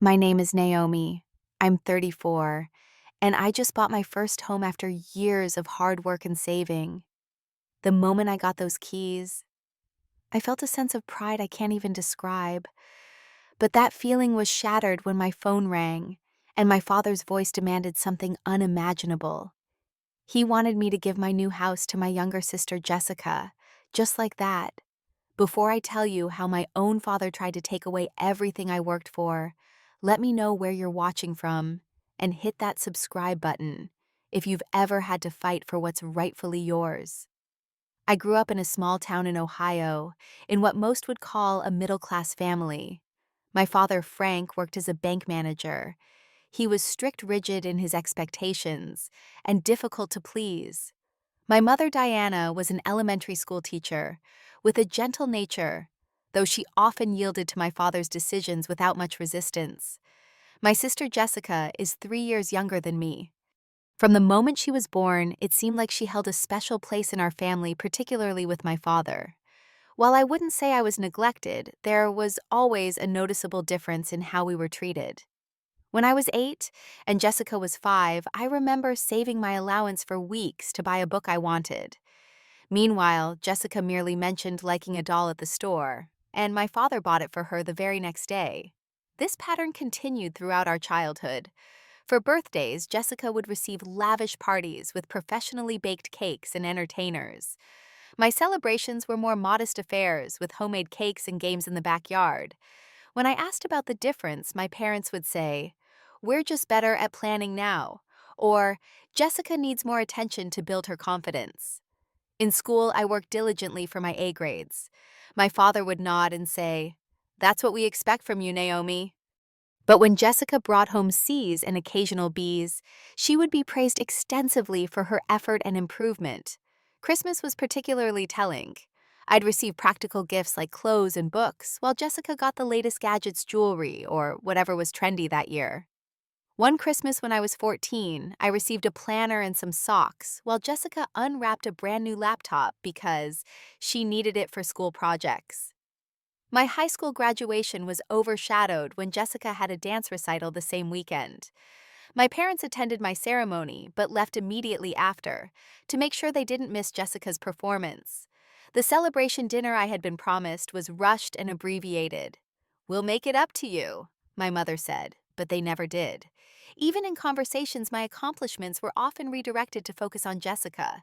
My name is Naomi. I'm 34, and I just bought my first home after years of hard work and saving. The moment I got those keys, I felt a sense of pride I can't even describe. But that feeling was shattered when my phone rang, and my father's voice demanded something unimaginable. He wanted me to give my new house to my younger sister, Jessica, just like that. Before I tell you how my own father tried to take away everything I worked for, let me know where you're watching from and hit that subscribe button if you've ever had to fight for what's rightfully yours. I grew up in a small town in Ohio, in what most would call a middle-class family. My father, Frank, worked as a bank manager. He was strict, rigid in his expectations, and difficult to please. My mother, Diana, was an elementary school teacher with a gentle nature, though she often yielded to my father's decisions without much resistance. My sister, Jessica, is 3 years younger than me. From the moment she was born, it seemed like she held a special place in our family, particularly with my father. While I wouldn't say I was neglected, there was always a noticeable difference in how we were treated. When I was 8 and Jessica was 5, I remember saving my allowance for weeks to buy a book I wanted. Meanwhile, Jessica merely mentioned liking a doll at the store, and my father bought it for her the very next day. This pattern continued throughout our childhood. For birthdays, Jessica would receive lavish parties with professionally baked cakes and entertainers. My celebrations were more modest affairs with homemade cakes and games in the backyard. When I asked about the difference, my parents would say, "We're just better at planning now," or "Jessica needs more attention to build her confidence." In school, I worked diligently for my A grades. My father would nod and say, "That's what we expect from you, Naomi." But when Jessica brought home C's and occasional B's, she would be praised extensively for her effort and improvement. Christmas was particularly telling. I'd receive practical gifts like clothes and books, while Jessica got the latest gadgets, jewelry, or whatever was trendy that year. One Christmas when I was 14, I received a planner and some socks, while Jessica unwrapped a brand new laptop because she needed it for school projects. My high school graduation was overshadowed when Jessica had a dance recital the same weekend. My parents attended my ceremony but left immediately after to make sure they didn't miss Jessica's performance. The celebration dinner I had been promised was rushed and abbreviated. "We'll make it up to you," my mother said, but they never did. Even in conversations, my accomplishments were often redirected to focus on Jessica.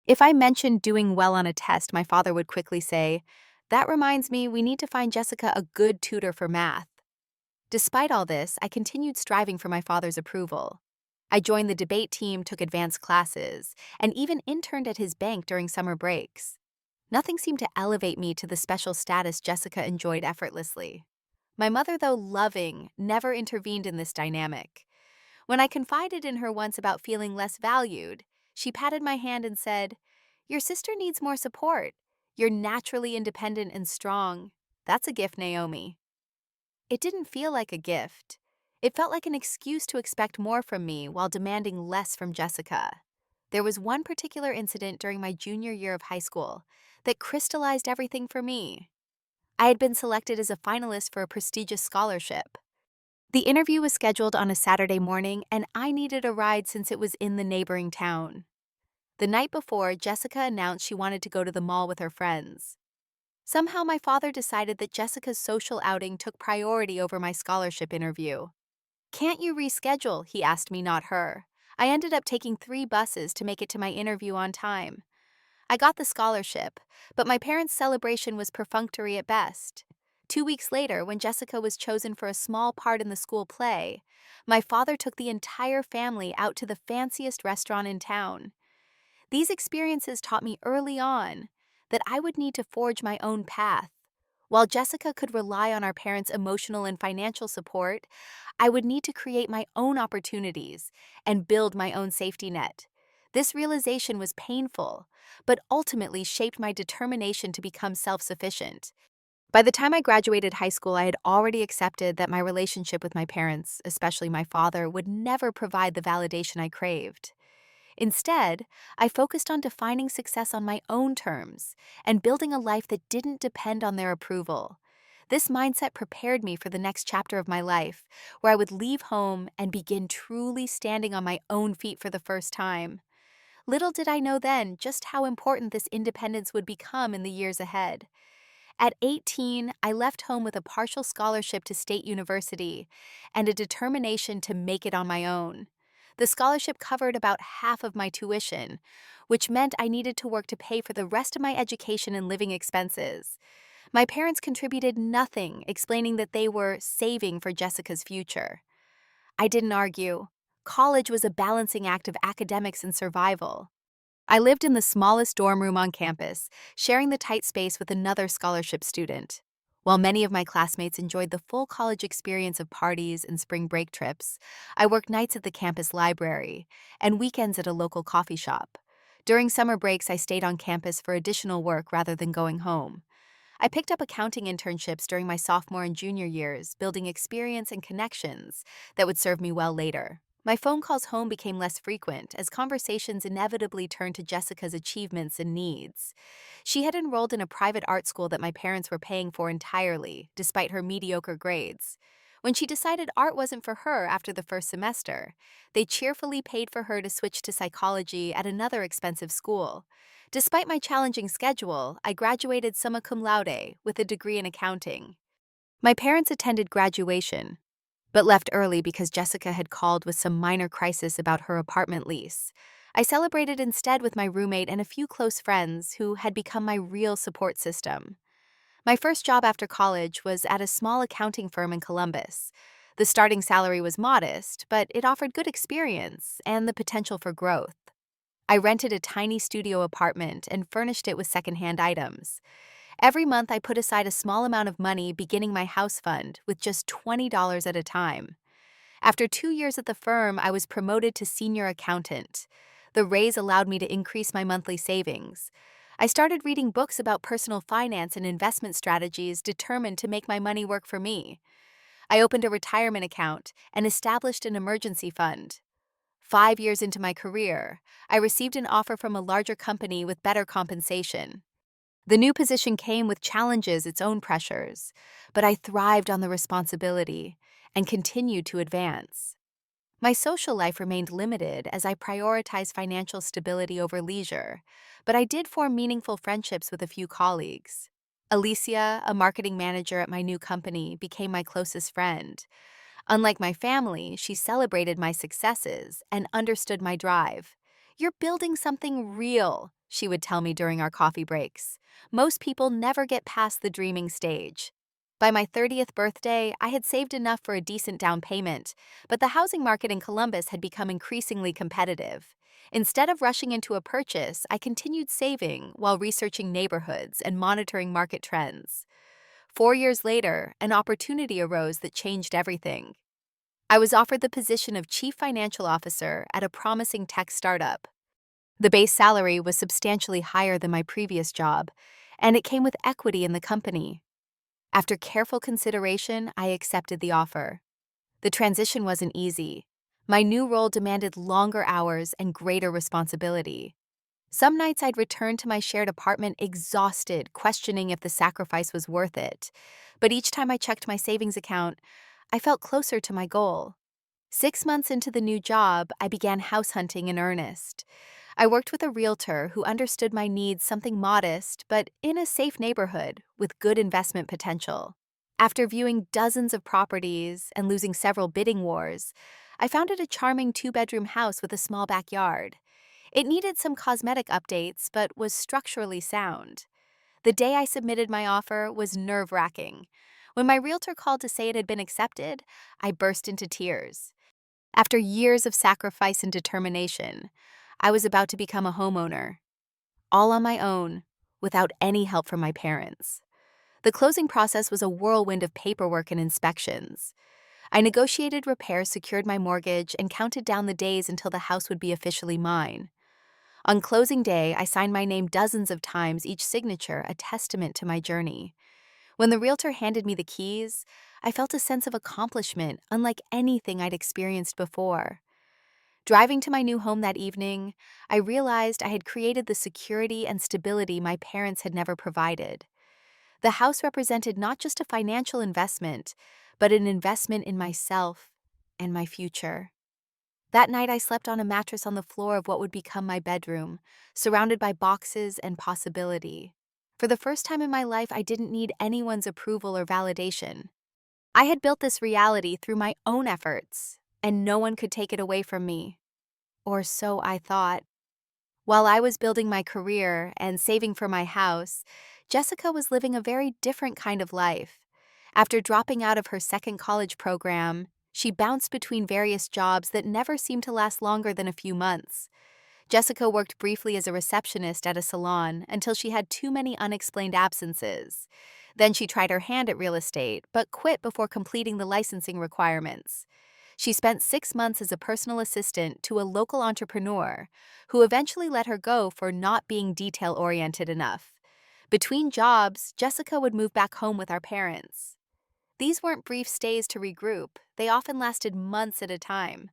If I mentioned doing well on a test, my father would quickly say, "That reminds me, we need to find Jessica a good tutor for math." Despite all this, I continued striving for my father's approval. I joined the debate team, took advanced classes, and even interned at his bank during summer breaks. Nothing seemed to elevate me to the special status Jessica enjoyed effortlessly. My mother, though loving, never intervened in this dynamic. When I confided in her once about feeling less valued, she patted my hand and said, "Your sister needs more support. You're naturally independent and strong. That's a gift, Naomi." It didn't feel like a gift. It felt like an excuse to expect more from me while demanding less from Jessica. There was one particular incident during my junior year of high school that crystallized everything for me. I had been selected as a finalist for a prestigious scholarship. The interview was scheduled on a Saturday morning, and I needed a ride since it was in the neighboring town. The night before, Jessica announced she wanted to go to the mall with her friends. Somehow, my father decided that Jessica's social outing took priority over my scholarship interview. "Can't you reschedule?" he asked me, not her. I ended up taking 3 buses to make it to my interview on time. I got the scholarship, but my parents' celebration was perfunctory at best. 2 weeks later, when Jessica was chosen for a small part in the school play, my father took the entire family out to the fanciest restaurant in town. These experiences taught me early on that I would need to forge my own path. While Jessica could rely on our parents' emotional and financial support, I would need to create my own opportunities and build my own safety net. This realization was painful, but ultimately shaped my determination to become self-sufficient. By the time I graduated high school, I had already accepted that my relationship with my parents, especially my father, would never provide the validation I craved. Instead, I focused on defining success on my own terms and building a life that didn't depend on their approval. This mindset prepared me for the next chapter of my life, where I would leave home and begin truly standing on my own feet for the first time. Little did I know then just how important this independence would become in the years ahead. At 18, I left home with a partial scholarship to State University and a determination to make it on my own. The scholarship covered about half of my tuition, which meant I needed to work to pay for the rest of my education and living expenses. My parents contributed nothing, explaining that they were saving for Jessica's future. I didn't argue. College was a balancing act of academics and survival. I lived in the smallest dorm room on campus, sharing the tight space with another scholarship student. While many of my classmates enjoyed the full college experience of parties and spring break trips, I worked nights at the campus library and weekends at a local coffee shop. During summer breaks, I stayed on campus for additional work rather than going home. I picked up accounting internships during my sophomore and junior years, building experience and connections that would serve me well later. My phone calls home became less frequent as conversations inevitably turned to Jessica's achievements and needs. She had enrolled in a private art school that my parents were paying for entirely, despite her mediocre grades. When she decided art wasn't for her after the first semester, they cheerfully paid for her to switch to psychology at another expensive school. Despite my challenging schedule, I graduated summa cum laude with a degree in accounting. My parents attended graduation, but left early because Jessica had called with some minor crisis about her apartment lease. I celebrated instead with my roommate and a few close friends who had become my real support system. My first job after college was at a small accounting firm in Columbus. The starting salary was modest, but it offered good experience and the potential for growth. I rented a tiny studio apartment and furnished it with secondhand items. Every month, I put aside a small amount of money, beginning my house fund with just $20 at a time. After 2 years at the firm, I was promoted to senior accountant. The raise allowed me to increase my monthly savings. I started reading books about personal finance and investment strategies determined to make my money work for me. I opened a retirement account and established an emergency fund. 5 years into my career, I received an offer from a larger company with better compensation. The new position came with challenges, its own pressures, but I thrived on the responsibility and continued to advance. My social life remained limited as I prioritized financial stability over leisure, but I did form meaningful friendships with a few colleagues. Alicia, a marketing manager at my new company, became my closest friend. Unlike my family, she celebrated my successes and understood my drive. "You're building something real," she would tell me during our coffee breaks. "Most people never get past the dreaming stage." By my 30th birthday, I had saved enough for a decent down payment, but the housing market in Columbus had become increasingly competitive. Instead of rushing into a purchase, I continued saving while researching neighborhoods and monitoring market trends. 4 years later, an opportunity arose that changed everything. I was offered the position of Chief Financial Officer at a promising tech startup. The base salary was substantially higher than my previous job, and it came with equity in the company. After careful consideration, I accepted the offer. The transition wasn't easy. My new role demanded longer hours and greater responsibility. Some nights I'd return to my shared apartment exhausted, questioning if the sacrifice was worth it. But each time I checked my savings account, I felt closer to my goal. 6 months into the new job, I began house hunting in earnest. I worked with a realtor who understood my needs, something modest, but in a safe neighborhood with good investment potential. After viewing dozens of properties and losing several bidding wars, I found it a charming 2-bedroom house with a small backyard. It needed some cosmetic updates, but was structurally sound. The day I submitted my offer was nerve-wracking. When my realtor called to say it had been accepted, I burst into tears. After years of sacrifice and determination, I was about to become a homeowner, all on my own, without any help from my parents. The closing process was a whirlwind of paperwork and inspections. I negotiated repairs, secured my mortgage, and counted down the days until the house would be officially mine. On closing day, I signed my name dozens of times, each signature a testament to my journey. When the realtor handed me the keys, I felt a sense of accomplishment unlike anything I'd experienced before. Driving to my new home that evening, I realized I had created the security and stability my parents had never provided. The house represented not just a financial investment, but an investment in myself and my future. That night, I slept on a mattress on the floor of what would become my bedroom, surrounded by boxes and possibility. For the first time in my life, I didn't need anyone's approval or validation. I had built this reality through my own efforts, and no one could take it away from me. Or so I thought. While I was building my career and saving for my house, Jessica was living a very different kind of life. After dropping out of her second college program, she bounced between various jobs that never seemed to last longer than a few months. Jessica worked briefly as a receptionist at a salon until she had too many unexplained absences. Then she tried her hand at real estate, but quit before completing the licensing requirements. She spent 6 months as a personal assistant to a local entrepreneur, who eventually let her go for not being detail-oriented enough. Between jobs, Jessica would move back home with our parents. These weren't brief stays to regroup, they often lasted months at a time.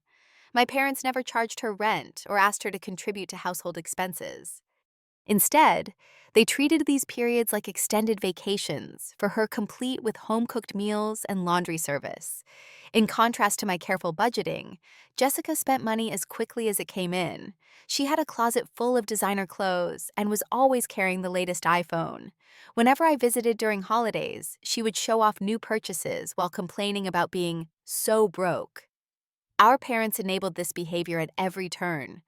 My parents never charged her rent or asked her to contribute to household expenses. Instead, they treated these periods like extended vacations for her, complete with home-cooked meals and laundry service. In contrast to my careful budgeting, Jessica spent money as quickly as it came in. She had a closet full of designer clothes and was always carrying the latest iPhone. Whenever I visited during holidays, she would show off new purchases while complaining about being so broke. Our parents enabled this behavior at every turn.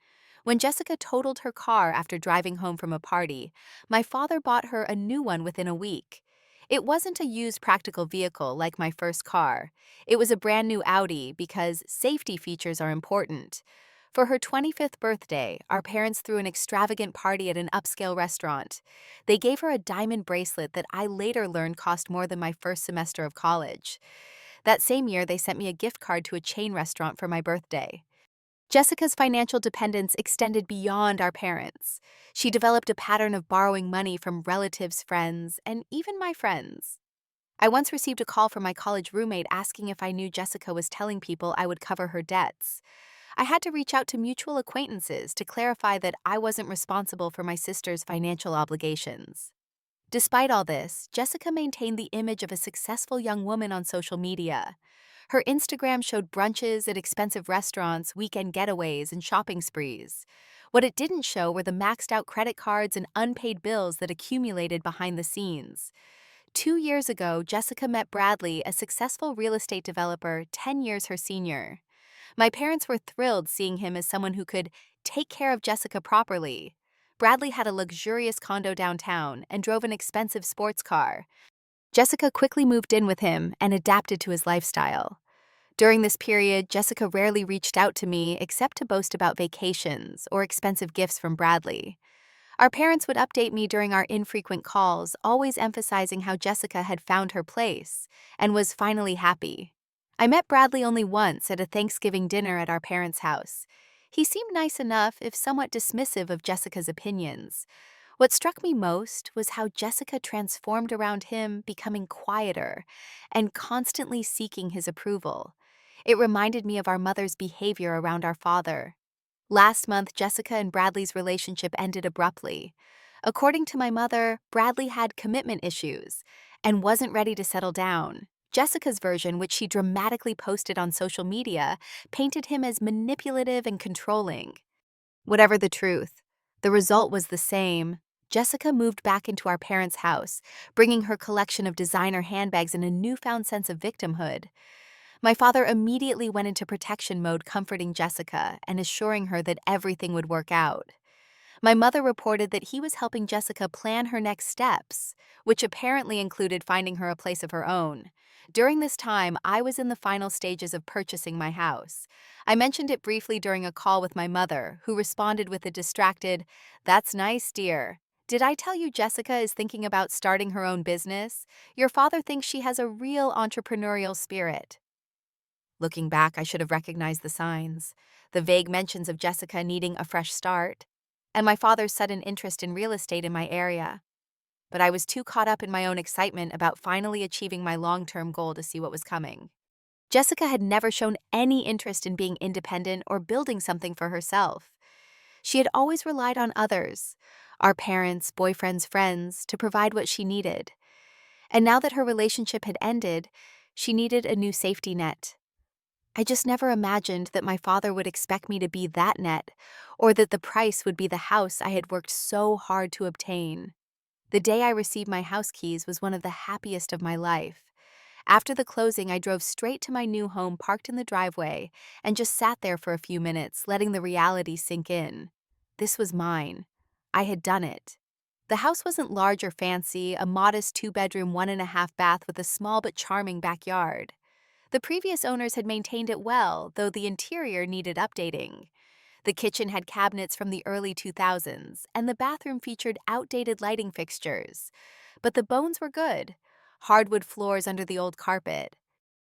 When Jessica totaled her car after driving home from a party, my father bought her a new one within a week. It wasn't a used practical vehicle like my first car. It was a brand new Audi because safety features are important. For her 25th birthday, our parents threw an extravagant party at an upscale restaurant. They gave her a diamond bracelet that I later learned cost more than my first semester of college. That same year, they sent me a gift card to a chain restaurant for my birthday. Jessica's financial dependence extended beyond our parents. She developed a pattern of borrowing money from relatives, friends, and even my friends. I once received a call from my college roommate asking if I knew Jessica was telling people I would cover her debts. I had to reach out to mutual acquaintances to clarify that I wasn't responsible for my sister's financial obligations. Despite all this, Jessica maintained the image of a successful young woman on social media. Her Instagram showed brunches at expensive restaurants, weekend getaways, and shopping sprees. What it didn't show were the maxed-out credit cards and unpaid bills that accumulated behind the scenes. 2 years ago, Jessica met Bradley, a successful real estate developer 10 years her senior. My parents were thrilled seeing him as someone who could take care of Jessica properly. Bradley had a luxurious condo downtown and drove an expensive sports car. Jessica quickly moved in with him and adapted to his lifestyle. During this period, Jessica rarely reached out to me except to boast about vacations or expensive gifts from Bradley. Our parents would update me during our infrequent calls, always emphasizing how Jessica had found her place and was finally happy. I met Bradley only once at a Thanksgiving dinner at our parents' house. He seemed nice enough, if somewhat dismissive of Jessica's opinions. What struck me most was how Jessica transformed around him, becoming quieter and constantly seeking his approval. It reminded me of our mother's behavior around our father. Last month, Jessica and Bradley's relationship ended abruptly. According to my mother, Bradley had commitment issues and wasn't ready to settle down. Jessica's version, which she dramatically posted on social media, painted him as manipulative and controlling. Whatever the truth, the result was the same. Jessica moved back into our parents' house, bringing her collection of designer handbags and a newfound sense of victimhood. My father immediately went into protection mode, comforting Jessica and assuring her that everything would work out. My mother reported that he was helping Jessica plan her next steps, which apparently included finding her a place of her own. During this time, I was in the final stages of purchasing my house. I mentioned it briefly during a call with my mother, who responded with a distracted, "That's nice, dear. Did I tell you Jessica is thinking about starting her own business? Your father thinks she has a real entrepreneurial spirit." Looking back, I should have recognized the signs, the vague mentions of Jessica needing a fresh start, and my father's sudden interest in real estate in my area. But I was too caught up in my own excitement about finally achieving my long-term goal to see what was coming. Jessica had never shown any interest in being independent or building something for herself. She had always relied on others, our parents, boyfriends, friends, to provide what she needed. And now that her relationship had ended, she needed a new safety net. I just never imagined that my father would expect me to be that net, or that the price would be the house I had worked so hard to obtain. The day I received my house keys was one of the happiest of my life. After the closing, I drove straight to my new home parked in the driveway and just sat there for a few minutes, letting the reality sink in. This was mine. I had done it. The house wasn't large or fancy, a modest two-bedroom, 1.5 bath with a small but charming backyard. The previous owners had maintained it well, though the interior needed updating. The kitchen had cabinets from the early 2000s, and the bathroom featured outdated lighting fixtures. But the bones were good. Hardwood floors under the old carpet.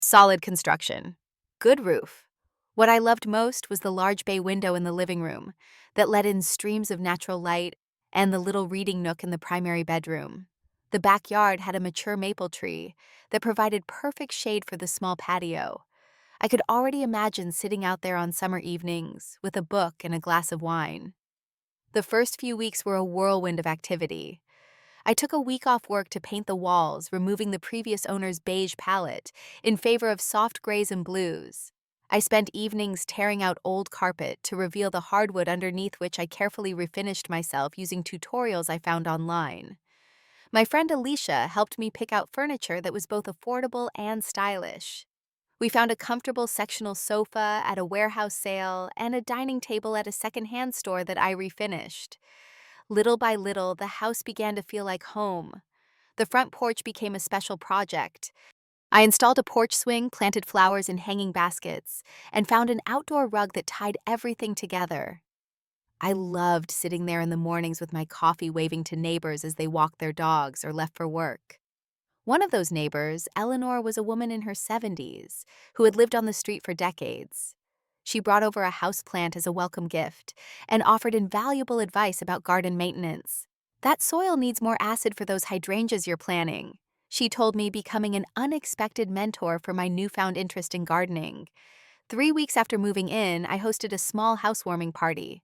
Solid construction. Good roof. What I loved most was the large bay window in the living room that let in streams of natural light, and the little reading nook in the primary bedroom. The backyard had a mature maple tree that provided perfect shade for the small patio. I could already imagine sitting out there on summer evenings with a book and a glass of wine. The first few weeks were a whirlwind of activity. I took a week off work to paint the walls, removing the previous owner's beige palette in favor of soft grays and blues. I spent evenings tearing out old carpet to reveal the hardwood underneath, which I carefully refinished myself using tutorials I found online. My friend Alicia helped me pick out furniture that was both affordable and stylish. We found a comfortable sectional sofa at a warehouse sale and a dining table at a secondhand store that I refinished. Little by little, the house began to feel like home. The front porch became a special project. I installed a porch swing, planted flowers in hanging baskets, and found an outdoor rug that tied everything together. I loved sitting there in the mornings with my coffee, waving to neighbors as they walked their dogs or left for work. One of those neighbors, Eleanor, was a woman in her 70s who had lived on the street for decades. She brought over a houseplant as a welcome gift and offered invaluable advice about garden maintenance. "That soil needs more acid for those hydrangeas you're planting," she told me, becoming an unexpected mentor for my newfound interest in gardening. 3 weeks after moving in, I hosted a small housewarming party.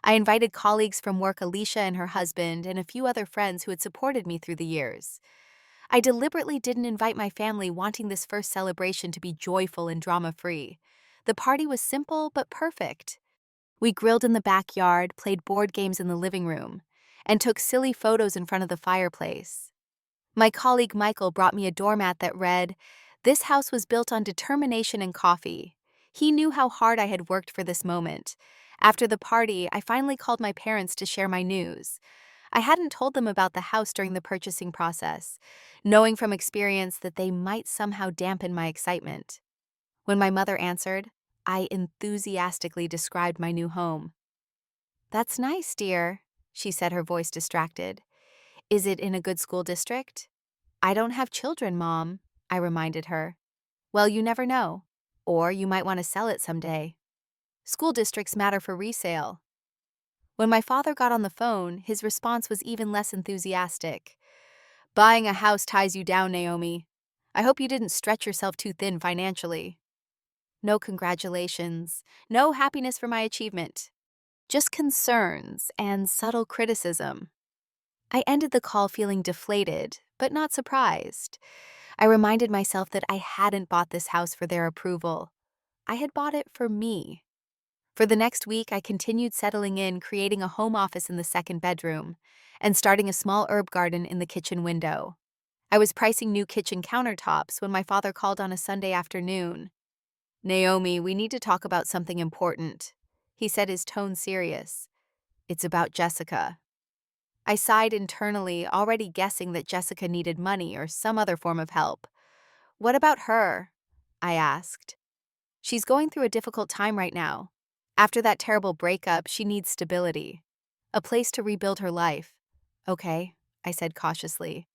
I invited colleagues from work, Alicia and her husband, and a few other friends who had supported me through the years. I deliberately didn't invite my family, wanting this first celebration to be joyful and drama-free. The party was simple but perfect. We grilled in the backyard, played board games in the living room, and took silly photos in front of the fireplace. My colleague Michael brought me a doormat that read, "This house was built on determination and coffee." He knew how hard I had worked for this moment. After the party, I finally called my parents to share my news. I hadn't told them about the house during the purchasing process, knowing from experience that they might somehow dampen my excitement. When my mother answered, I enthusiastically described my new home. "That's nice, dear," she said, her voice distracted. "Is it in a good school district?" "I don't have children, Mom," I reminded her. "Well, you never know. Or you might want to sell it someday. School districts matter for resale." When my father got on the phone, his response was even less enthusiastic. "Buying a house ties you down, Naomi. I hope you didn't stretch yourself too thin financially." No congratulations, no happiness for my achievement. Just concerns and subtle criticism. I ended the call feeling deflated, but not surprised. I reminded myself that I hadn't bought this house for their approval. I had bought it for me. For the next week, I continued settling in, creating a home office in the second bedroom, and starting a small herb garden in the kitchen window. I was pricing new kitchen countertops when my father called on a Sunday afternoon. "Naomi, we need to talk about something important," he said, his tone serious. "It's about Jessica." I sighed internally, already guessing that Jessica needed money or some other form of help. "What about her?" I asked. "She's going through a difficult time right now. After that terrible breakup, she needs stability. A place to rebuild her life." "Okay," I said cautiously.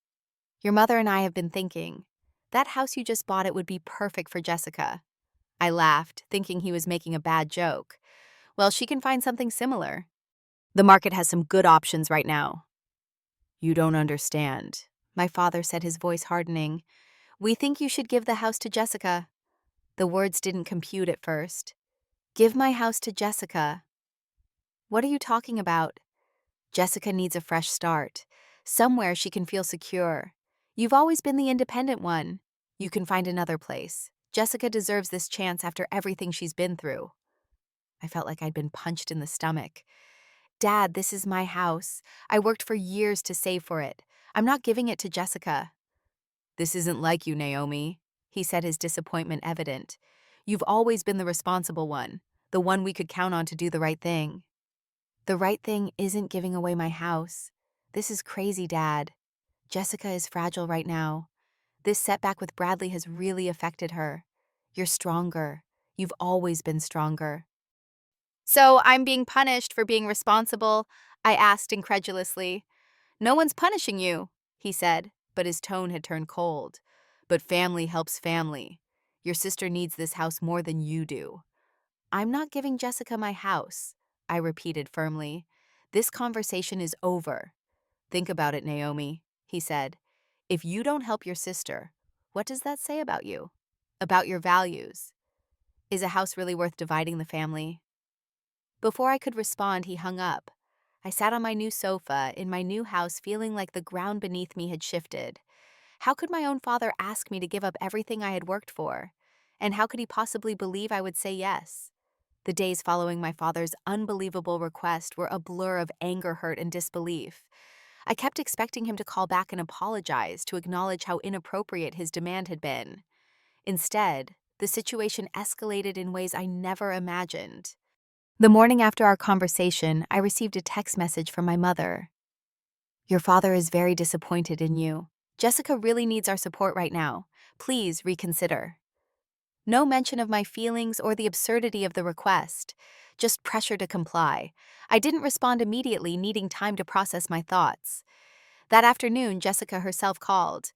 "Your mother and I have been thinking. That house you just bought, it would be perfect for Jessica." I laughed, thinking he was making a bad joke. "Well, she can find something similar. The market has some good options right now." "You don't understand," my father said, his voice hardening. "We think you should give the house to Jessica." The words didn't compute at first. "Give my house to Jessica." "What are you talking about?" "Jessica needs a fresh start. Somewhere she can feel secure. You've always been the independent one. You can find another place. Jessica deserves this chance after everything she's been through. I felt like I'd been punched in the stomach. Dad, this is my house. I worked for years to save for it. I'm not giving it to Jessica. This isn't like you, Naomi, he said, his disappointment evident. You've always been the responsible one, the one we could count on to do the right thing. The right thing isn't giving away my house. This is crazy, Dad. Jessica is fragile right now. This setback with Bradley has really affected her. You're stronger. You've always been stronger. So I'm being punished for being responsible? I asked incredulously. No one's punishing you, he said, but his tone had turned cold. But family helps family. Your sister needs this house more than you do. I'm not giving Jessica my house, I repeated firmly. This conversation is over. Think about it, Naomi, he said. If you don't help your sister, what does that say about you? About your values? Is a house really worth dividing the family? Before I could respond, he hung up. I sat on my new sofa in my new house feeling like the ground beneath me had shifted. How could my own father ask me to give up everything I had worked for? And how could he possibly believe I would say yes? The days following my father's unbelievable request were a blur of anger, hurt, and disbelief. I kept expecting him to call back and apologize, to acknowledge how inappropriate his demand had been. Instead, the situation escalated in ways I never imagined. The morning after our conversation, I received a text message from my mother. Your father is very disappointed in you. Jessica really needs our support right now. Please reconsider. No mention of my feelings or the absurdity of the request, just pressure to comply. I didn't respond immediately, needing time to process my thoughts. That afternoon, Jessica herself called.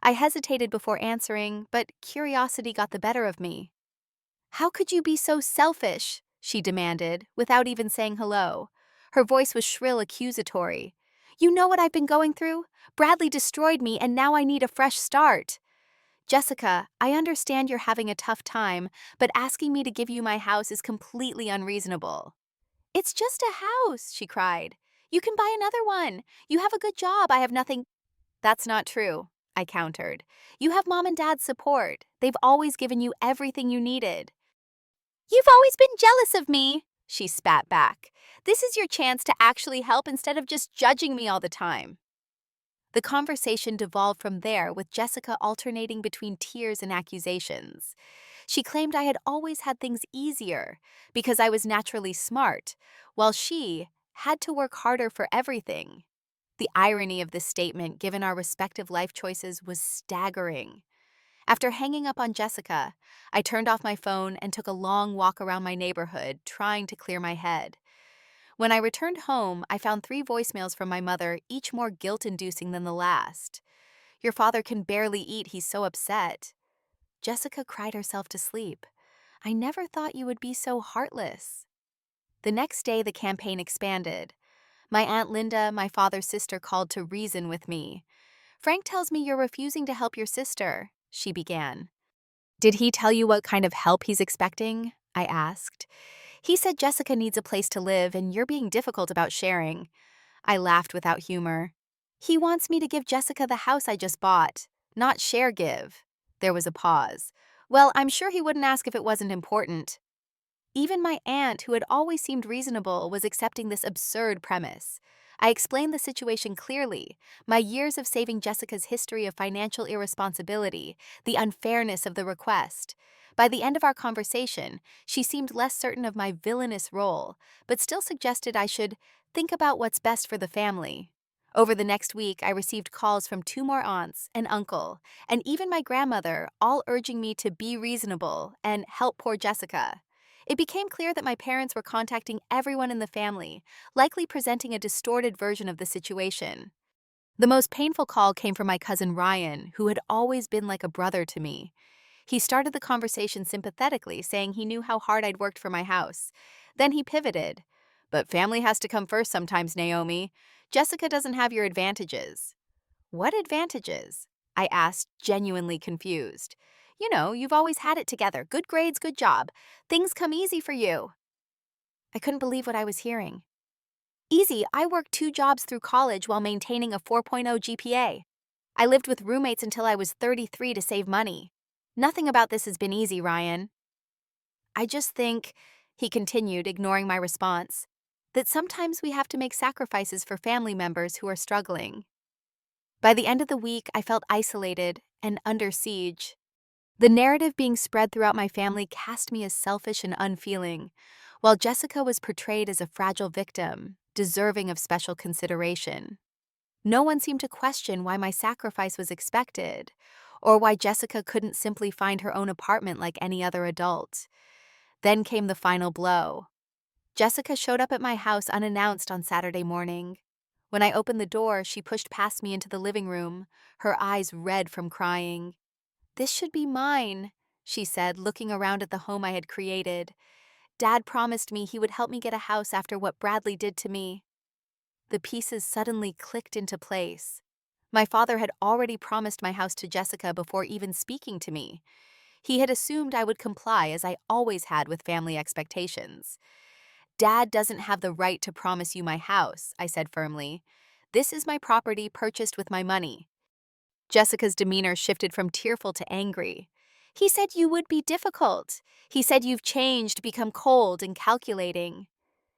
I hesitated before answering, but curiosity got the better of me. How could you be so selfish? She demanded, without even saying hello. Her voice was shrill, accusatory. You know what I've been going through? Bradley destroyed me, and now I need a fresh start. Jessica, I understand you're having a tough time, but asking me to give you my house is completely unreasonable. It's just a house, she cried. You can buy another one. You have a good job. I have nothing. That's not true, I countered. You have Mom and Dad's support. They've always given you everything you needed. You've always been jealous of me, she spat back. This is your chance to actually help instead of just judging me all the time. The conversation devolved from there, with Jessica alternating between tears and accusations. She claimed I had always had things easier because I was naturally smart, while she had to work harder for everything. The irony of this statement, given our respective life choices, was staggering. After hanging up on Jessica, I turned off my phone and took a long walk around my neighborhood, trying to clear my head. When I returned home, I found 3 voicemails from my mother, each more guilt-inducing than the last. Your father can barely eat, he's so upset. Jessica cried herself to sleep. I never thought you would be so heartless. The next day, the campaign expanded. My Aunt Linda, my father's sister, called to reason with me. Frank tells me you're refusing to help your sister, she began. Did he tell you what kind of help he's expecting? I asked. He said Jessica needs a place to live and you're being difficult about sharing. I laughed without humor. He wants me to give Jessica the house I just bought, not share give. There was a pause. Well, I'm sure he wouldn't ask if it wasn't important. Even my aunt, who had always seemed reasonable, was accepting this absurd premise. I explained the situation clearly, my years of saving Jessica's history of financial irresponsibility, the unfairness of the request. By the end of our conversation, she seemed less certain of my villainous role, but still suggested I should think about what's best for the family. Over the next week, I received calls from 2 more aunts, an uncle, and even my grandmother, all urging me to be reasonable and help poor Jessica. It became clear that my parents were contacting everyone in the family, likely presenting a distorted version of the situation. The most painful call came from my cousin Ryan, who had always been like a brother to me. He started the conversation sympathetically, saying he knew how hard I'd worked for my house. Then he pivoted. But family has to come first sometimes, Naomi. Jessica doesn't have your advantages. What advantages? I asked, genuinely confused. You know, you've always had it together. Good grades, good job. Things come easy for you. I couldn't believe what I was hearing. Easy, I worked 2 jobs through college while maintaining a 4.0 GPA. I lived with roommates until I was 33 to save money. Nothing about this has been easy, Ryan. I just think, he continued, ignoring my response, that sometimes we have to make sacrifices for family members who are struggling. By the end of the week, I felt isolated and under siege. The narrative being spread throughout my family cast me as selfish and unfeeling, while Jessica was portrayed as a fragile victim, deserving of special consideration. No one seemed to question why my sacrifice was expected, or why Jessica couldn't simply find her own apartment like any other adult. Then came the final blow. Jessica showed up at my house unannounced on Saturday morning. When I opened the door, she pushed past me into the living room, her eyes red from crying. "This should be mine," she said, looking around at the home I had created. "Dad promised me he would help me get a house after what Bradley did to me." The pieces suddenly clicked into place. My father had already promised my house to Jessica before even speaking to me. He had assumed I would comply, as I always had with family expectations. "Dad doesn't have the right to promise you my house," I said firmly. "This is my property purchased with my money." Jessica's demeanor shifted from tearful to angry. "He said you would be difficult. He said you've changed, become cold and calculating."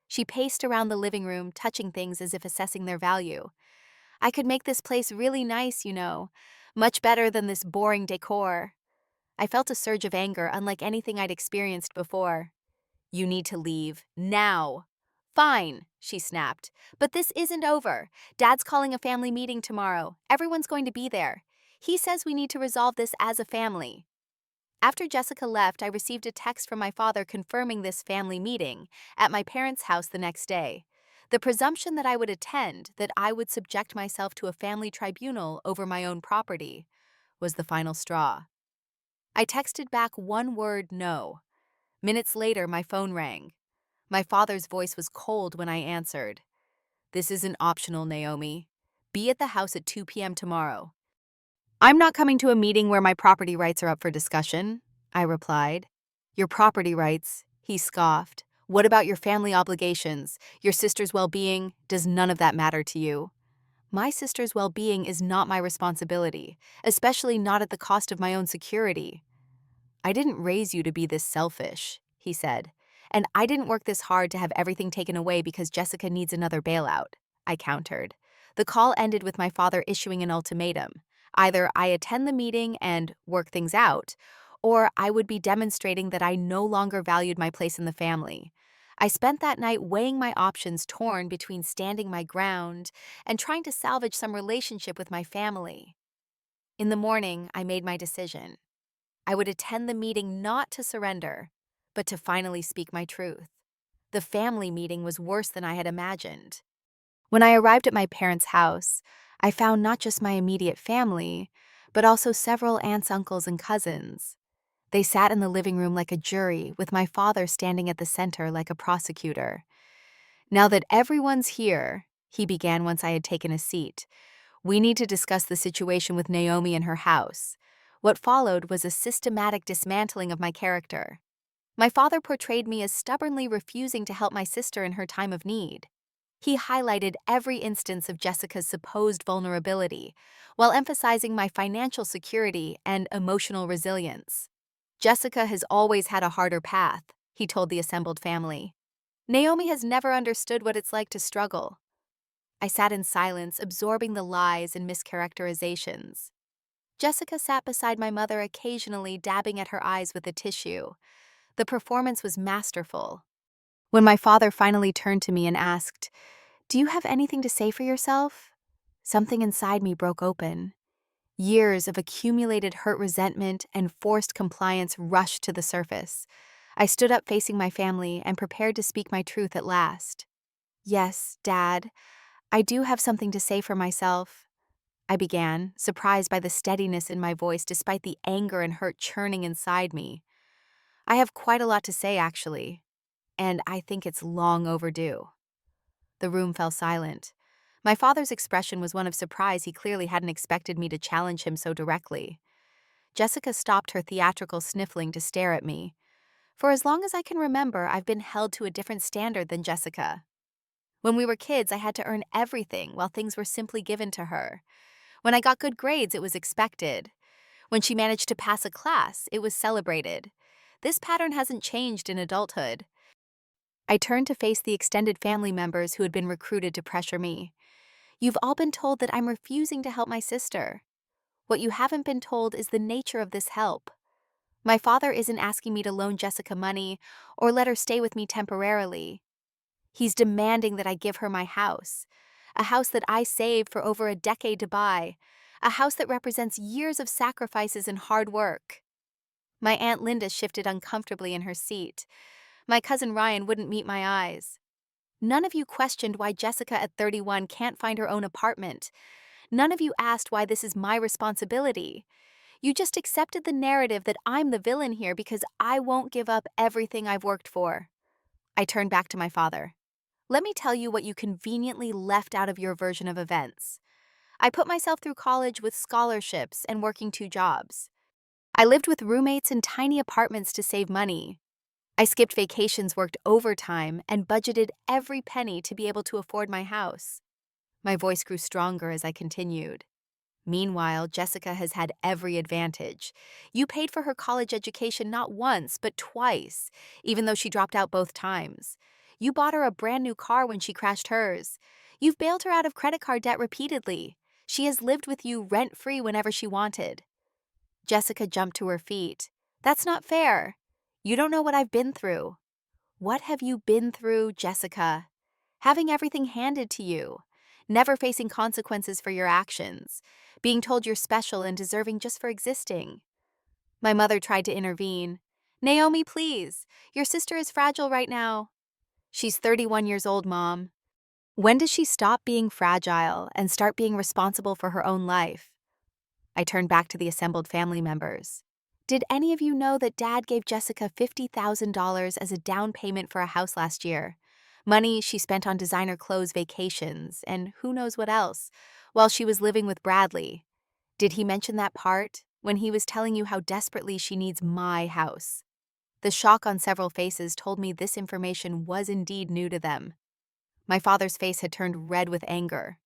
She paced around the living room, touching things as if assessing their value. "I could make this place really nice, you know. Much better than this boring decor." I felt a surge of anger unlike anything I'd experienced before. "You need to leave, now." "Fine," she snapped. "But this isn't over. Dad's calling a family meeting tomorrow. Everyone's going to be there. He says we need to resolve this as a family." After Jessica left, I received a text from my father confirming this family meeting at my parents' house the next day. The presumption that I would attend, that I would subject myself to a family tribunal over my own property, was the final straw. I texted back one word: no. Minutes later, my phone rang. My father's voice was cold when I answered. "This isn't optional, Naomi. Be at the house at 2 p.m. tomorrow." "I'm not coming to a meeting where my property rights are up for discussion," I replied. "Your property rights?" he scoffed. "What about your family obligations? Your sister's well-being? Does none of that matter to you?" "My sister's well-being is not my responsibility, especially not at the cost of my own security." "I didn't raise you to be this selfish," he said. "And I didn't work this hard to have everything taken away because Jessica needs another bailout," I countered. The call ended with my father issuing an ultimatum. Either I attend the meeting and work things out, or I would be demonstrating that I no longer valued my place in the family. I spent that night weighing my options, torn between standing my ground and trying to salvage some relationship with my family. In the morning, I made my decision. I would attend the meeting not to surrender, but to finally speak my truth. The family meeting was worse than I had imagined. When I arrived at my parents' house, I found not just my immediate family, but also several aunts, uncles, and cousins. They sat in the living room like a jury, with my father standing at the center like a prosecutor. "Now that everyone's here," he began once I had taken a seat, "we need to discuss the situation with Naomi and her house." What followed was a systematic dismantling of my character. My father portrayed me as stubbornly refusing to help my sister in her time of need. He highlighted every instance of Jessica's supposed vulnerability, while emphasizing my financial security and emotional resilience. "Jessica has always had a harder path," he told the assembled family. "Naomi has never understood what it's like to struggle." I sat in silence, absorbing the lies and mischaracterizations. Jessica sat beside my mother, occasionally dabbing at her eyes with a tissue. The performance was masterful. When my father finally turned to me and asked, "Do you have anything to say for yourself?" something inside me broke open. Years of accumulated hurt, resentment, and forced compliance rushed to the surface. I stood up facing my family and prepared to speak my truth at last. "Yes, Dad, I do have something to say for myself," I began, surprised by the steadiness in my voice despite the anger and hurt churning inside me. "I have quite a lot to say, actually, and I think it's long overdue." The room fell silent. My father's expression was one of surprise. He clearly hadn't expected me to challenge him so directly. Jessica stopped her theatrical sniffling to stare at me. For as long as I can remember, I've been held to a different standard than Jessica. When we were kids, I had to earn everything while things were simply given to her. When I got good grades, it was expected. When she managed to pass a class, it was celebrated. This pattern hasn't changed in adulthood. I turned to face the extended family members who had been recruited to pressure me. You've all been told that I'm refusing to help my sister. What you haven't been told is the nature of this help. My father isn't asking me to loan Jessica money or let her stay with me temporarily. He's demanding that I give her my house, a house that I saved for over a decade to buy, a house that represents years of sacrifices and hard work. My Aunt Linda shifted uncomfortably in her seat. My cousin Ryan wouldn't meet my eyes. None of you questioned why Jessica at 31 can't find her own apartment. None of you asked why this is my responsibility. You just accepted the narrative that I'm the villain here because I won't give up everything I've worked for. I turned back to my father. Let me tell you what you conveniently left out of your version of events. I put myself through college with scholarships and working 2 jobs. I lived with roommates in tiny apartments to save money. I skipped vacations, worked overtime, and budgeted every penny to be able to afford my house. My voice grew stronger as I continued. Meanwhile, Jessica has had every advantage. You paid for her college education not once, but twice, even though she dropped out both times. You bought her a brand new car when she crashed hers. You've bailed her out of credit card debt repeatedly. She has lived with you rent-free whenever she wanted. Jessica jumped to her feet. That's not fair. You don't know what I've been through. What have you been through, Jessica? Having everything handed to you, never facing consequences for your actions, being told you're special and deserving just for existing. My mother tried to intervene. Naomi, please. Your sister is fragile right now. She's 31 years old, Mom. When does she stop being fragile and start being responsible for her own life? I turned back to the assembled family members. Did any of you know that Dad gave Jessica $50,000 as a down payment for a house last year? Money she spent on designer clothes, vacations, and who knows what else, while she was living with Bradley. Did he mention that part when he was telling you how desperately she needs my house? The shock on several faces told me this information was indeed new to them. My father's face had turned red with anger.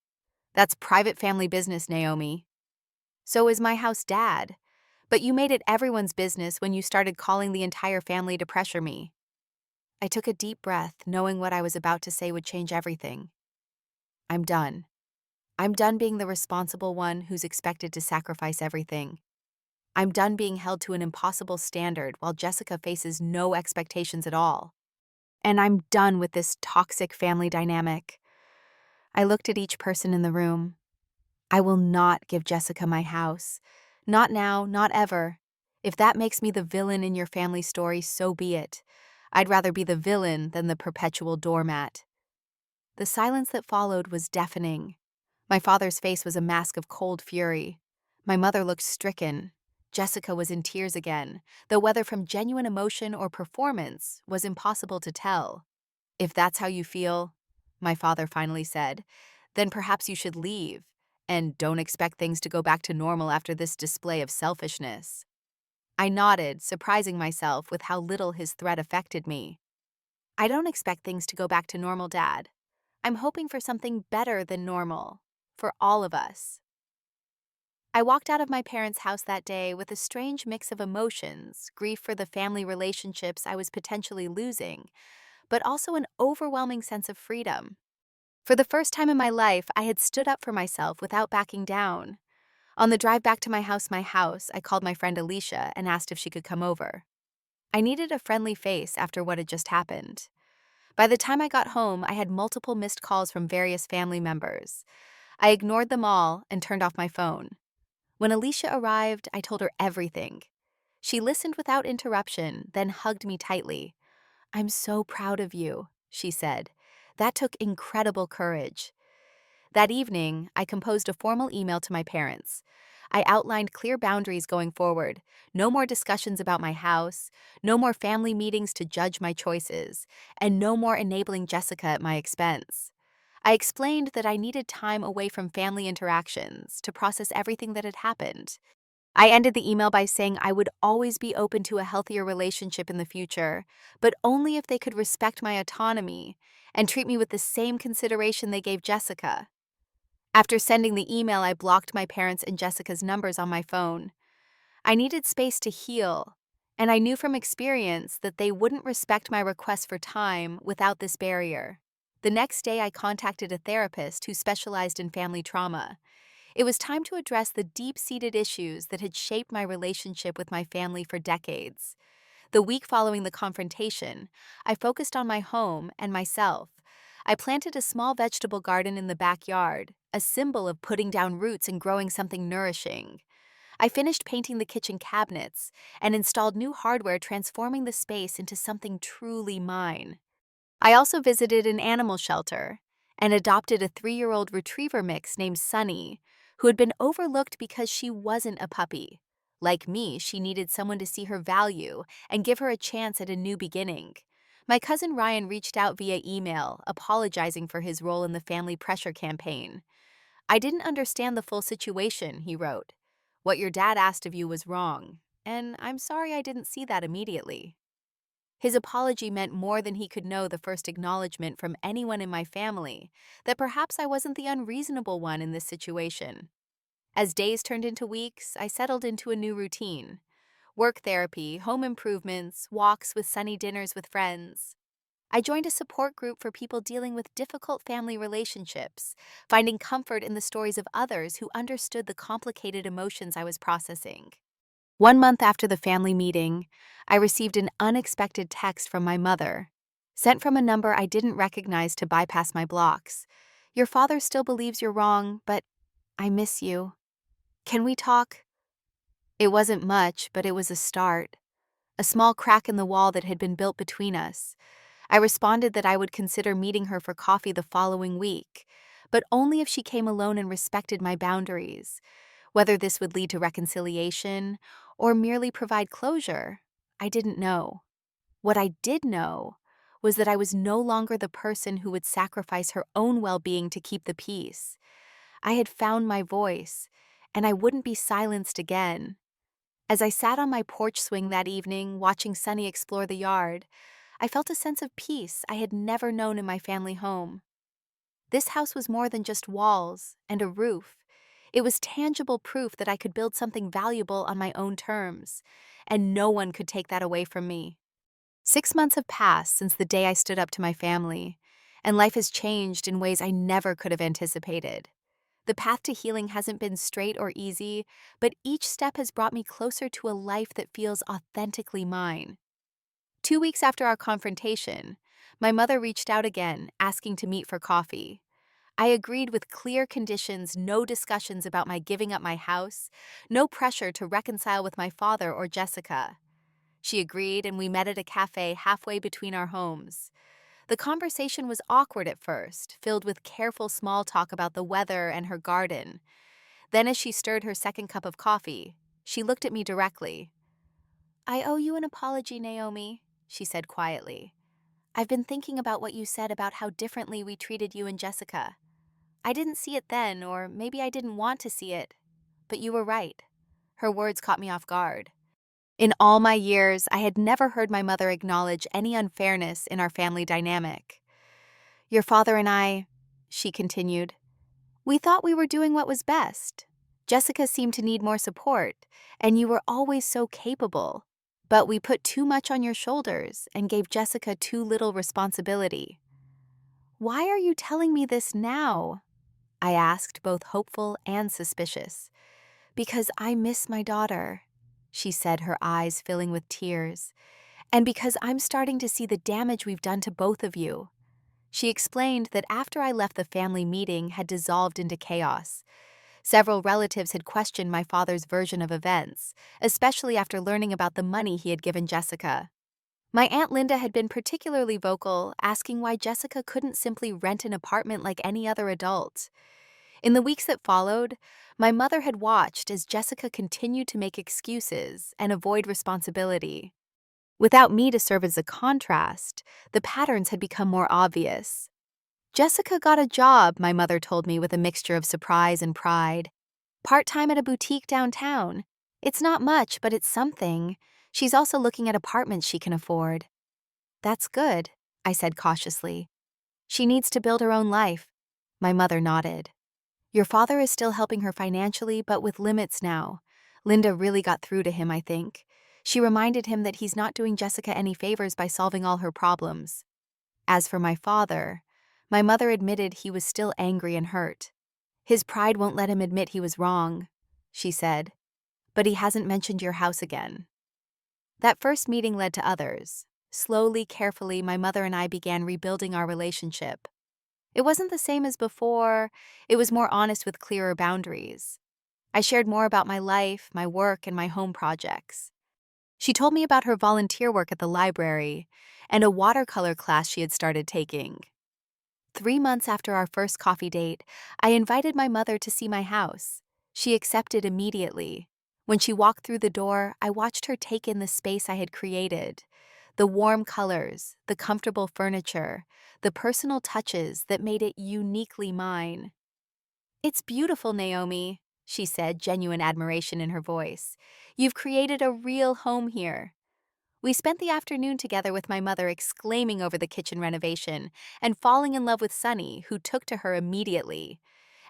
That's private family business, Naomi. So is my house, Dad. But you made it everyone's business when you started calling the entire family to pressure me. I took a deep breath, knowing what I was about to say would change everything. I'm done. I'm done being the responsible one who's expected to sacrifice everything. I'm done being held to an impossible standard while Jessica faces no expectations at all. And I'm done with this toxic family dynamic. I looked at each person in the room. I will not give Jessica my house. Not now, not ever. If that makes me the villain in your family story, so be it. I'd rather be the villain than the perpetual doormat. The silence that followed was deafening. My father's face was a mask of cold fury. My mother looked stricken. Jessica was in tears again, though whether from genuine emotion or performance was impossible to tell. If that's how you feel, my father finally said, then perhaps you should leave, and don't expect things to go back to normal after this display of selfishness. I nodded, surprising myself with how little his threat affected me. I don't expect things to go back to normal, Dad. I'm hoping for something better than normal, for all of us. I walked out of my parents' house that day with a strange mix of emotions, grief for the family relationships I was potentially losing, but also an overwhelming sense of freedom. For the first time in my life, I had stood up for myself without backing down. On the drive back to my house, I called my friend Alicia and asked if she could come over. I needed a friendly face after what had just happened. By the time I got home, I had multiple missed calls from various family members. I ignored them all and turned off my phone. When Alicia arrived, I told her everything. She listened without interruption, then hugged me tightly. "I'm so proud of you," she said. "That took incredible courage." That evening, I composed a formal email to my parents. I outlined clear boundaries going forward. No more discussions about my house, no more family meetings to judge my choices, and no more enabling Jessica at my expense. I explained that I needed time away from family interactions to process everything that had happened. I ended the email by saying I would always be open to a healthier relationship in the future, but only if they could respect my autonomy and treat me with the same consideration they gave Jessica. After sending the email, I blocked my parents' and Jessica's numbers on my phone. I needed space to heal, and I knew from experience that they wouldn't respect my request for time without this barrier. The next day, I contacted a therapist who specialized in family trauma. It was time to address the deep-seated issues that had shaped my relationship with my family for decades. The week following the confrontation, I focused on my home and myself. I planted a small vegetable garden in the backyard, a symbol of putting down roots and growing something nourishing. I finished painting the kitchen cabinets and installed new hardware, transforming the space into something truly mine. I also visited an animal shelter and adopted a 3-year-old retriever mix named Sunny, who had been overlooked because she wasn't a puppy. Like me, she needed someone to see her value and give her a chance at a new beginning. My cousin Ryan reached out via email, apologizing for his role in the family pressure campaign. "I didn't understand the full situation," he wrote. "What your dad asked of you was wrong, and I'm sorry I didn't see that immediately." His apology meant more than he could know, the first acknowledgement from anyone in my family that perhaps I wasn't the unreasonable one in this situation. As days turned into weeks, I settled into a new routine: work therapy, home improvements, walks with sunny dinners with friends. I joined a support group for people dealing with difficult family relationships, finding comfort in the stories of others who understood the complicated emotions I was processing. 1 month after the family meeting, I received an unexpected text from my mother, sent from a number I didn't recognize to bypass my blocks. "Your father still believes you're wrong, but I miss you. Can we talk?" It wasn't much, but it was a start. A small crack in the wall that had been built between us. I responded that I would consider meeting her for coffee the following week, but only if she came alone and respected my boundaries. Whether this would lead to reconciliation or merely provide closure, I didn't know. What I did know was that I was no longer the person who would sacrifice her own well-being to keep the peace. I had found my voice, and I wouldn't be silenced again. As I sat on my porch swing that evening, watching Sunny explore the yard, I felt a sense of peace I had never known in my family home. This house was more than just walls and a roof. It was tangible proof that I could build something valuable on my own terms, and no one could take that away from me. 6 months have passed since the day I stood up to my family, and life has changed in ways I never could have anticipated. The path to healing hasn't been straight or easy, but each step has brought me closer to a life that feels authentically mine. 2 weeks after our confrontation, my mother reached out again, asking to meet for coffee. I agreed with clear conditions: no discussions about my giving up my house, no pressure to reconcile with my father or Jessica. She agreed, and we met at a cafe halfway between our homes. The conversation was awkward at first, filled with careful small talk about the weather and her garden. Then, as she stirred her second cup of coffee, she looked at me directly. "I owe you an apology, Naomi," she said quietly. "I've been thinking about what you said about how differently we treated you and Jessica. I didn't see it then, or maybe I didn't want to see it, but you were right." Her words caught me off guard. In all my years, I had never heard my mother acknowledge any unfairness in our family dynamic. "Your father and I," she continued, "we thought we were doing what was best. Jessica seemed to need more support, and you were always so capable. But we put too much on your shoulders and gave Jessica too little responsibility." "Why are you telling me this now?" I asked, both hopeful and suspicious. "Because I miss my daughter," she said, her eyes filling with tears. "And because I'm starting to see the damage we've done to both of you." She explained that after I left, the family meeting had dissolved into chaos. Several relatives had questioned my father's version of events, especially after learning about the money he had given Jessica. My Aunt Linda had been particularly vocal, asking why Jessica couldn't simply rent an apartment like any other adult. In the weeks that followed, my mother had watched as Jessica continued to make excuses and avoid responsibility. Without me to serve as a contrast, the patterns had become more obvious. "Jessica got a job," my mother told me with a mixture of surprise and pride. "Part-time at a boutique downtown. It's not much, but it's something. She's also looking at apartments she can afford." "That's good," I said cautiously. "She needs to build her own life." My mother nodded. Your father is still helping her financially, but with limits now. Linda really got through to him, I think. She reminded him that he's not doing Jessica any favors by solving all her problems. As for my father, my mother admitted he was still angry and hurt. His pride won't let him admit he was wrong, she said, but he hasn't mentioned your house again. That first meeting led to others. Slowly, carefully, my mother and I began rebuilding our relationship. It wasn't the same as before, it was more honest with clearer boundaries. I shared more about my life, my work, and my home projects. She told me about her volunteer work at the library and a watercolor class she had started taking. 3 months after our first coffee date, I invited my mother to see my house. She accepted immediately. When she walked through the door, I watched her take in the space I had created. The warm colors, the comfortable furniture, the personal touches that made it uniquely mine. "It's beautiful, Naomi," she said, genuine admiration in her voice. "You've created a real home here." We spent the afternoon together with my mother exclaiming over the kitchen renovation and falling in love with Sunny, who took to her immediately.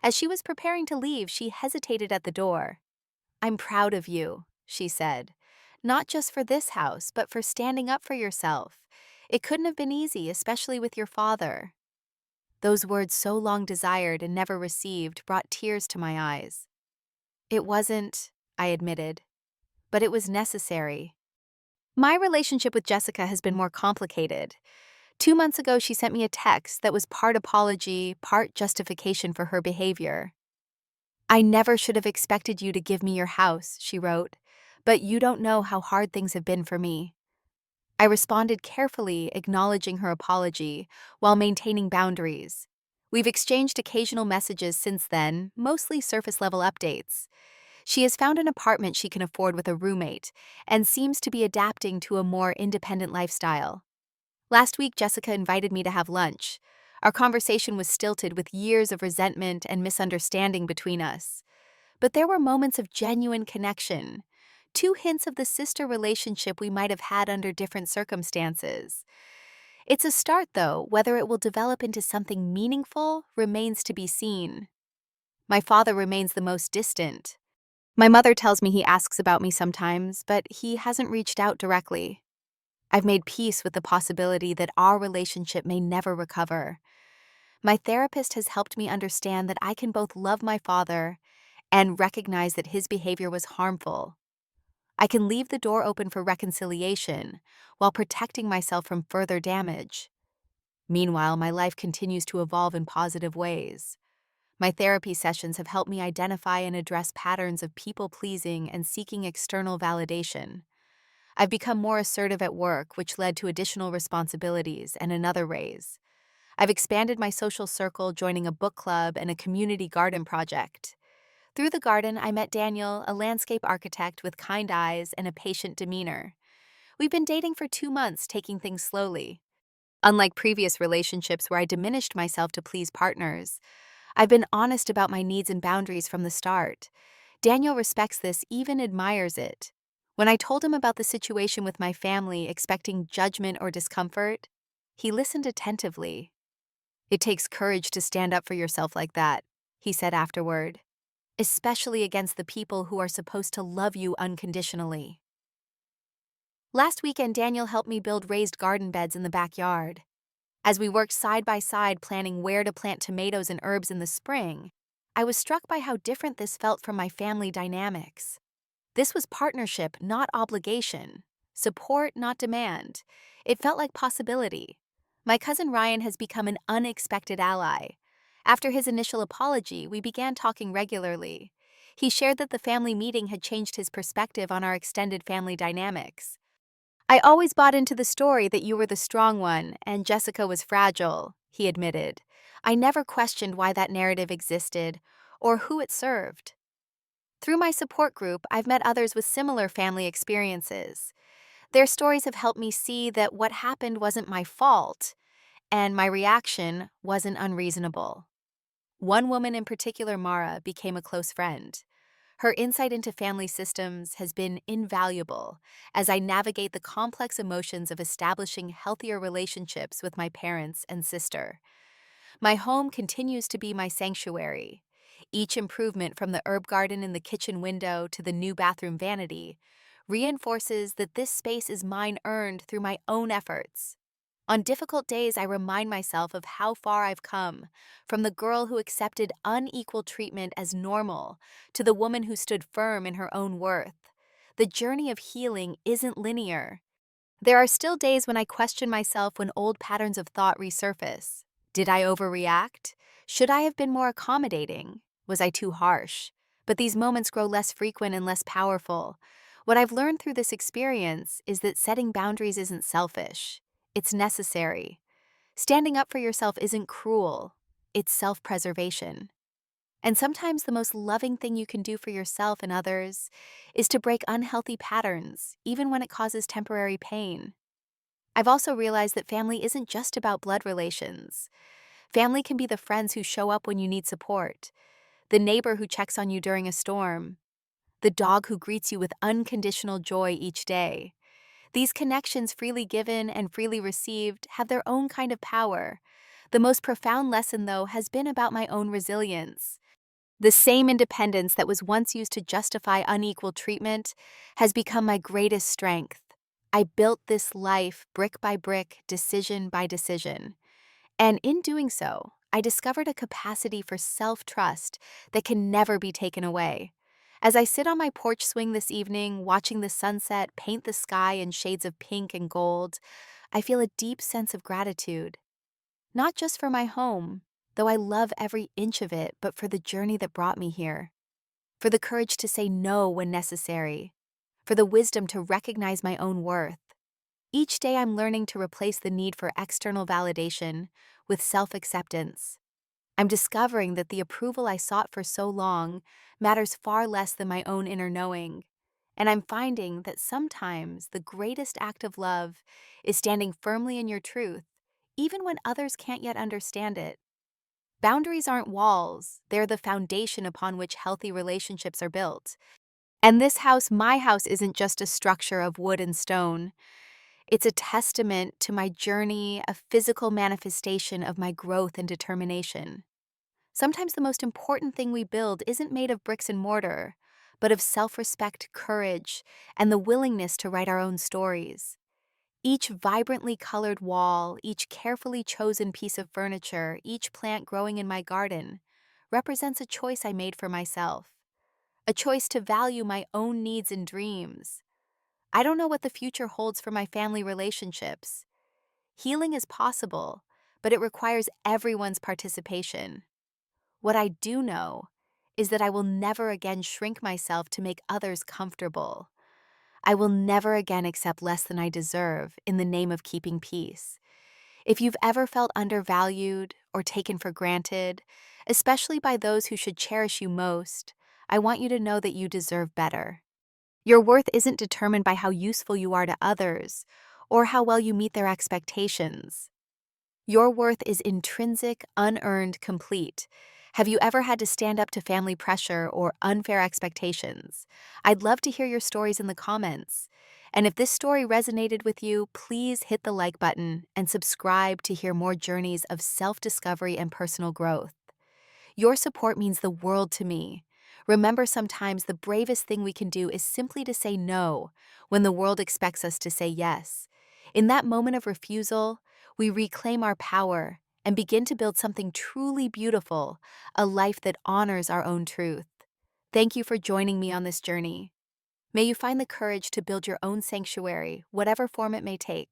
As she was preparing to leave, she hesitated at the door. "I'm proud of you," she said. "Not just for this house, but for standing up for yourself. It couldn't have been easy, especially with your father." Those words, so long desired and never received, brought tears to my eyes. "It wasn't," I admitted, "but it was necessary." My relationship with Jessica has been more complicated. 2 months ago, she sent me a text that was part apology, part justification for her behavior. "I never should have expected you to give me your house," she wrote, "but you don't know how hard things have been for me." I responded carefully, acknowledging her apology, while maintaining boundaries. We've exchanged occasional messages since then, mostly surface-level updates. She has found an apartment she can afford with a roommate and seems to be adapting to a more independent lifestyle. Last week, Jessica invited me to have lunch. Our conversation was stilted with years of resentment and misunderstanding between us. But there were moments of genuine connection, 2 hints of the sister relationship we might have had under different circumstances. It's a start, though. Whether it will develop into something meaningful remains to be seen. My father remains the most distant. My mother tells me he asks about me sometimes, but he hasn't reached out directly. I've made peace with the possibility that our relationship may never recover. My therapist has helped me understand that I can both love my father and recognize that his behavior was harmful. I can leave the door open for reconciliation while protecting myself from further damage. Meanwhile, my life continues to evolve in positive ways. My therapy sessions have helped me identify and address patterns of people-pleasing and seeking external validation. I've become more assertive at work, which led to additional responsibilities and another raise. I've expanded my social circle, joining a book club and a community garden project. Through the garden, I met Daniel, a landscape architect with kind eyes and a patient demeanor. We've been dating for 2 months, taking things slowly. Unlike previous relationships where I diminished myself to please partners, I've been honest about my needs and boundaries from the start. Daniel respects this, even admires it. When I told him about the situation with my family, expecting judgment or discomfort, he listened attentively. "It takes courage to stand up for yourself like that," he said afterward, "especially against the people who are supposed to love you unconditionally." Last weekend, Daniel helped me build raised garden beds in the backyard. As we worked side by side planning where to plant tomatoes and herbs in the spring, I was struck by how different this felt from my family dynamics. This was partnership, not obligation. Support, not demand. It felt like possibility. My cousin Ryan has become an unexpected ally. After his initial apology, we began talking regularly. He shared that the family meeting had changed his perspective on our extended family dynamics. "I always bought into the story that you were the strong one and Jessica was fragile," he admitted. "I never questioned why that narrative existed or who it served." Through my support group, I've met others with similar family experiences. Their stories have helped me see that what happened wasn't my fault, and my reaction wasn't unreasonable. One woman in particular, Mara, became a close friend. Her insight into family systems has been invaluable as I navigate the complex emotions of establishing healthier relationships with my parents and sister. My home continues to be my sanctuary. Each improvement, from the herb garden in the kitchen window to the new bathroom vanity, reinforces that this space is mine, earned through my own efforts. On difficult days, I remind myself of how far I've come, from the girl who accepted unequal treatment as normal to the woman who stood firm in her own worth. The journey of healing isn't linear. There are still days when I question myself, when old patterns of thought resurface. Did I overreact? Should I have been more accommodating? Was I too harsh? But these moments grow less frequent and less powerful. What I've learned through this experience is that setting boundaries isn't selfish. It's necessary. Standing up for yourself isn't cruel. It's self-preservation. And sometimes the most loving thing you can do for yourself and others is to break unhealthy patterns, even when it causes temporary pain. I've also realized that family isn't just about blood relations. Family can be the friends who show up when you need support, the neighbor who checks on you during a storm, the dog who greets you with unconditional joy each day. These connections, freely given and freely received, have their own kind of power. The most profound lesson, though, has been about my own resilience. The same independence that was once used to justify unequal treatment has become my greatest strength. I built this life brick by brick, decision by decision. And in doing so, I discovered a capacity for self-trust that can never be taken away. As I sit on my porch swing this evening, watching the sunset paint the sky in shades of pink and gold, I feel a deep sense of gratitude. Not just for my home, though I love every inch of it, but for the journey that brought me here. For the courage to say no when necessary. For the wisdom to recognize my own worth. Each day I'm learning to replace the need for external validation with self-acceptance. I'm discovering that the approval I sought for so long matters far less than my own inner knowing. And I'm finding that sometimes the greatest act of love is standing firmly in your truth, even when others can't yet understand it. Boundaries aren't walls, they're the foundation upon which healthy relationships are built. And this house, my house, isn't just a structure of wood and stone. It's a testament to my journey, a physical manifestation of my growth and determination. Sometimes the most important thing we build isn't made of bricks and mortar, but of self-respect, courage, and the willingness to write our own stories. Each vibrantly colored wall, each carefully chosen piece of furniture, each plant growing in my garden represents a choice I made for myself. A choice to value my own needs and dreams. I don't know what the future holds for my family relationships. Healing is possible, but it requires everyone's participation. What I do know is that I will never again shrink myself to make others comfortable. I will never again accept less than I deserve in the name of keeping peace. If you've ever felt undervalued or taken for granted, especially by those who should cherish you most, I want you to know that you deserve better. Your worth isn't determined by how useful you are to others or how well you meet their expectations. Your worth is intrinsic, unearned, complete. Have you ever had to stand up to family pressure or unfair expectations? I'd love to hear your stories in the comments. And if this story resonated with you, please hit the like button and subscribe to hear more journeys of self-discovery and personal growth. Your support means the world to me. Remember, sometimes the bravest thing we can do is simply to say no when the world expects us to say yes. In that moment of refusal, we reclaim our power and begin to build something truly beautiful, a life that honors our own truth. Thank you for joining me on this journey. May you find the courage to build your own sanctuary, whatever form it may take.